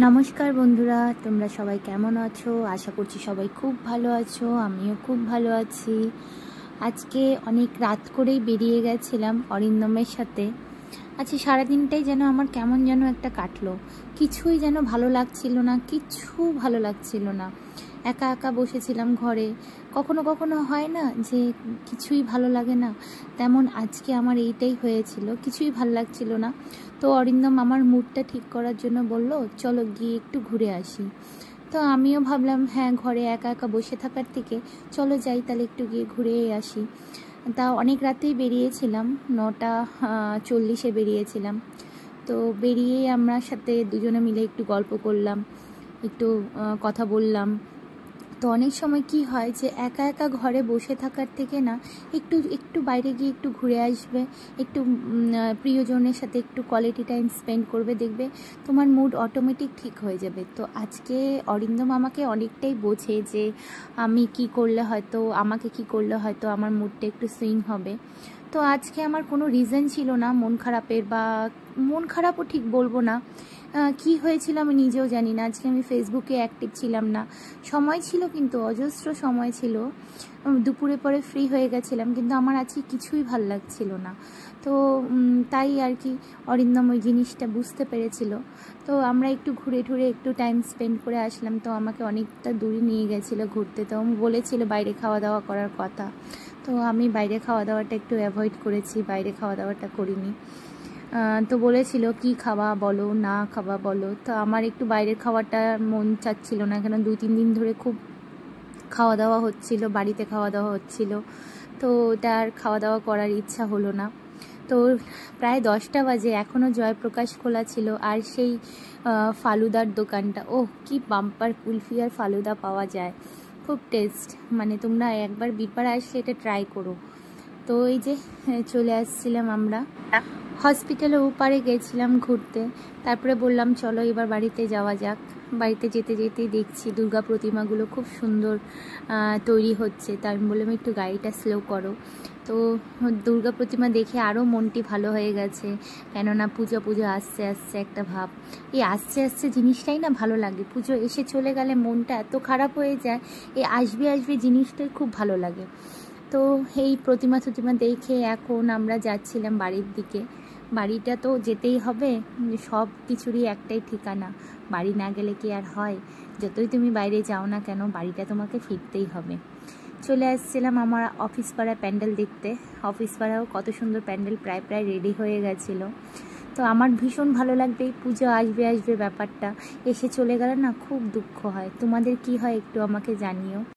নমস্কার বন্ধুরা, তোমরা সবাই কেমন আছো? আশা করছি সবাই খুব ভালো আছো। আমিও খুব ভালো আছি। আজকে অনেক রাত করেই বেরিয়ে গেছিলাম অরিন্দমের সাথে। আজকে সারাদিনটাই যেন আমার কেমন যেন একটা কাটলো। কিছুই যেন ভালো লাগছিল না, কিচ্ছু ভালো লাগছিল না। একা একা বসেছিলাম ঘরে। কখনো কখনো হয় না যে কিছুই ভালো লাগে না, তেমন আজকে আমার এইটাই হয়েছিল। কিছুই ভালো লাগছিল না। তো অরিন্দম আমার মুডটা ঠিক করার জন্য বলল, চলো গিয়ে একটু ঘুরে আসি। তো আমিও ভাবলাম হ্যাঁ, ঘরে একা একা বসে থাকার থেকে চলো যাই, তাহলে একটু গিয়ে ঘুরে আসি। তা অনেক রাতেই বেরিয়েছিলাম, 9:40 বেরিয়েছিলাম। তো বেরিয়ে আমরা সাথে দুজনে মিলে একটু গল্প করলাম, একটু কথা বললাম। তো অনেক সময় কি হয় যে একা একা ঘরে বসে থাকার থেকে না একটু একটু বাইরে গিয়ে একটু ঘুরে আসবে, একটু প্রিয়জনের সাথে একটু কোয়ালিটি টাইম স্পেন্ড করবে, দেখবে তোমার মুড অটোমেটিক ঠিক হয়ে যাবে। তো আজকে অরিন্দম আমাকে অনেকটাই বোঝে যে আমি কি করলে হয়তো আমার মুডটা একটু সুইং হবে। তো আজকে আমার কোনো রিজন ছিল না মন খারাপের, বা মন খারাপও ঠিক বলবো না। কি হয়েছিল আমি নিজেও জানি না। আজকে আমি ফেসবুকে অ্যাক্টিভ ছিলাম না। সময় ছিল, কিন্তু অজস্র সময় ছিল। দুপুরে পরে ফ্রি হয়ে গেছিলাম, কিন্তু আমার আজকে কিছুই ভাল লাগছিল না। তো তাই আর কি অরিন্দম ওই জিনিসটা বুঝতে পেরেছিল। তো আমরা একটু ঘুরে টুরে একটু টাইম স্পেন্ড করে আসলাম। তো আমাকে অনেকটা দূরে নিয়ে গেছিলো ঘুরতে। তো আমি বলেছিল বাইরে খাওয়া দাওয়া করার কথা। তো আমি বাইরে খাওয়া দাওয়াটা একটু অ্যাভয়েড করেছি, বাইরে খাওয়া দাওয়াটা করিনি। তো বলেছিল কি খাওয়া বলো, না খাওয়া বলো। তো আমার একটু বাইরের খাওয়াটা মন চাচ্ছিল না, কেন 2-3 দিন ধরে খুব খাওয়া দাওয়া হচ্ছিল, বাড়িতে খাওয়া দাওয়া হচ্ছিল। তো ওটা আর খাওয়া দাওয়া করার ইচ্ছা হলো না। তো প্রায় 10টা বাজে, এখনও জয়প্রকাশ খোলা ছিল। আর সেই ফালুদার দোকানটা, কি বাম্পার কুলফি আর ফালুদা পাওয়া যায়, খুব টেস্ট। মানে তোমরা একবার বীরপাড়া আসলে এটা ট্রাই করো। তো এই যে চলে আসছিলাম আমরা, হসপিটালের ওপারে গেছিলাম ঘুরতে। তারপরে বললাম চলো এবার বাড়িতে যাওয়া যাক। বাড়িতে যেতে যেতেই দেখছি দুর্গা প্রতিমাগুলো খুব সুন্দর তৈরি হচ্ছে। তা আমি বললাম একটু গাড়িটা স্লো করো। তো দুর্গা প্রতিমা দেখে আরও মনটি ভালো হয়ে গেছে, কেননা পুজো আসছে আসছে একটা ভাব। এই আসছে আসছে জিনিসটাই না ভালো লাগে। পুজো এসে চলে গেলে মনটা এত খারাপ হয়ে যায়, এই আসবে আসবে জিনিসটাই খুব ভালো লাগে। তো এই প্রতিমা দেখে এখন আমরা যাচ্ছিলাম বাড়ির দিকে। বাড়িটা তো যেতেই হবে, সব কিছুরই একটাই ঠিকানা, বাড়ি না গেলে কি আর হয়? যতই তুমি বাইরে যাও না কেন, বাড়িটা তোমাকে ফিরতেই হবে। চলে আসছিলাম আমার অফিস পাড়া প্যান্ডেল দেখতে। অফিস পাড়াও কত সুন্দর প্যান্ডেল, প্রায় রেডি হয়ে গেছিলো। তো আমার ভীষণ ভালো লাগবে এই পুজো আসবে আসবে ব্যাপারটা। এসে চলে গেলে না খুব দুঃখ হয়। তোমাদের কি হয় একটু আমাকে জানিও।